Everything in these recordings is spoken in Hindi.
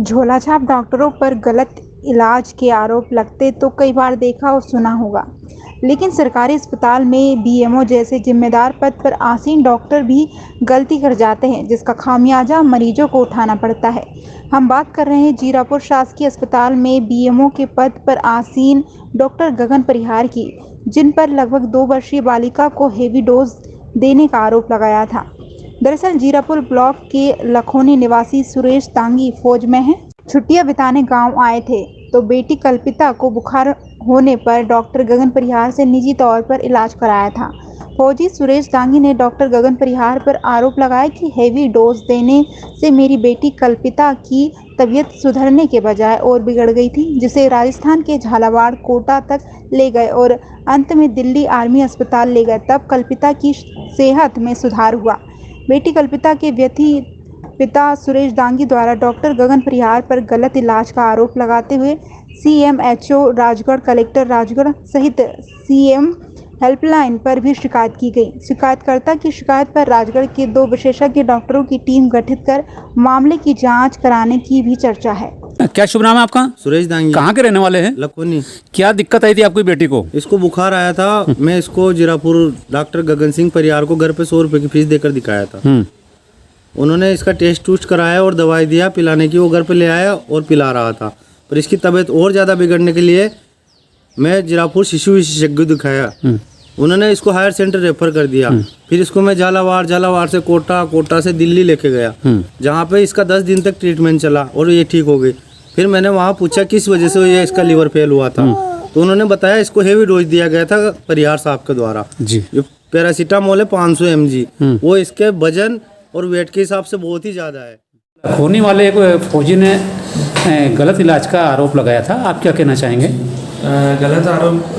झोलाछाप डॉक्टरों पर गलत इलाज के आरोप लगते तो कई बार देखा और सुना होगा, लेकिन सरकारी अस्पताल में बीएमओ जैसे जिम्मेदार पद पर आसीन डॉक्टर भी गलती कर जाते हैं, जिसका खामियाजा मरीजों को उठाना पड़ता है। हम बात कर रहे हैं जीरापुर शासकीय अस्पताल में बीएमओ के पद पर आसीन डॉक्टर गगन परिहार की, जिन पर लगभग 2 वर्षीय बालिका को हेवी डोज देने का आरोप लगाया था। दरअसल जीरापुर ब्लॉक के लखोनी निवासी सुरेश तांगी फौज में हैं। छुट्टियां बिताने गांव आए थे तो बेटी कल्पिता को बुखार होने पर डॉक्टर गगन परिहार से निजी तौर पर इलाज कराया था। फौजी सुरेश तांगी ने डॉक्टर गगन परिहार पर आरोप लगाया कि हेवी डोज देने से मेरी बेटी कल्पिता की तबीयत सुधरने के बजाय और बिगड़ गई थी, जिसे राजस्थान के झालावाड़ कोटा तक ले गए और अंत में दिल्ली आर्मी अस्पताल ले गए। तब कल्पिता की सेहत में सुधार हुआ। बेटी कल्पिता के व्यथित पिता सुरेश दांगी द्वारा डॉक्टर गगन परिहार पर गलत इलाज का आरोप लगाते हुए सीएमएचओ राजगढ़, कलेक्टर राजगढ़ सहित सीएम हेल्पलाइन पर भी शिकायत की गई। शिकायतकर्ता की शिकायत पर राजगढ़ के 2 विशेषज्ञ डॉक्टरों की टीम गठित कर मामले की जांच कराने की भी चर्चा है। क्या शुभ नाम है आपका? सुरेश दांगी। कहाँ के रहने वाले हैं? लखोनी। क्या दिक्कत आई थी आपकी बेटी को? इसको बुखार आया था। मैं इसको जीरापुर डॉक्टर गगन सिंह परिहार को घर पे 100 रुपए की फीस देकर दिखाया था। उन्होंने इसका टेस्ट टूस्ट कराया और दवाई दिया पिलाने की। वो घर पे ले आया और पिला रहा था, पर इसकी तबीयत और ज़्यादा बिगड़ने के लिए मैं जीरापुर शिशु विशेषज्ञ दिखाया। उन्होंने इसको हायर सेंटर रेफर कर दिया। फिर इसको मैं झालावाड़ से कोटा से दिल्ली लेके गया, जहाँ पे इसका 10 दिन तक ट्रीटमेंट चला और ये ठीक हो गई। फिर मैंने वहाँ पूछा किस वजह से ये इसका लीवर फेल हुआ था, तो उन्होंने बताया इसको हेवी डोज दिया गया था परिहार साहब के द्वारा। जो पैरासीटामोल है 500 mg, वो इसके वजन और वेट के हिसाब से बहुत ही ज़्यादा है। होने वाले एक फौजी ने गलत इलाज का आरोप लगाया था, आप क्या कहना चाहेंगे? गलत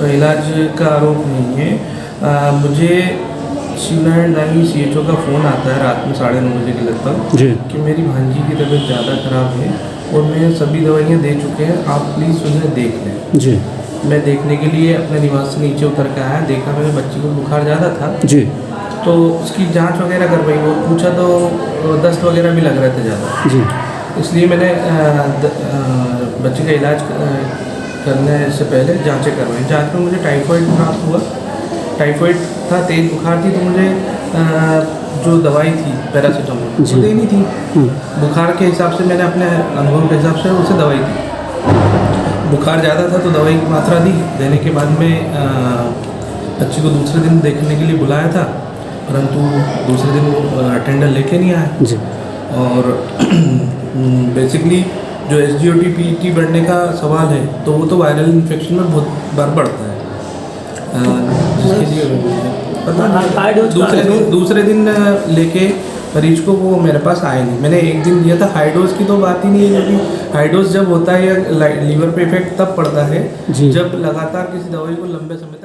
इलाज का आरोप नहीं है। मुझे शिवनारायण दांगी CHO का फ़ोन आता है रात में 9:30 बजे के लगभग कि मेरी भांजी की तबीयत ज़्यादा ख़राब है और मैं सभी दवाइयाँ दे चुके हैं, आप प्लीज़ उन्हें देख लें। जी। मैं देखने के लिए अपने निवास से नीचे उतर के आया, देखा मेरे बच्ची को बुखार ज़्यादा था। जी। तो उसकी जांच वगैरह करवाई, वो पूछा तो दस्त वगैरह भी लग रहे थे ज़्यादा। जी। इसलिए मैंने बच्चे का इलाज करने से पहले जांचें करवाई। जांच में मुझे टाइफाइड प्राप्त हुआ। टाइफाइड था, तेज बुखार थी, तो मुझे जो दवाई थी पैरासीटामोल वो देनी थी। बुखार के हिसाब से मैंने अपने अनुभव के हिसाब से उसे दवाई दी। बुखार ज़्यादा था तो दवाई की मात्रा दी। देने के बाद में बच्ची को दूसरे दिन देखने के लिए बुलाया था, परंतु दूसरे दिन वो अटेंडर लेके नहीं आया। जी। और बेसिकली जो SGOT PET बढ़ने का सवाल है तो वो तो वायरल इन्फेक्शन में बहुत बार बढ़ता है, जिसके लिए पता नहीं। दूसरे दिन लेके मरीज को वो मेरे पास आए नहीं। मैंने एक दिन दिया था। हाई डोज की तो बात ही नहीं है, क्योंकि हाई डोज जब होता है या लीवर पे इफेक्ट तब पड़ता है जब लगातार किसी दवाई को लंबे समय तक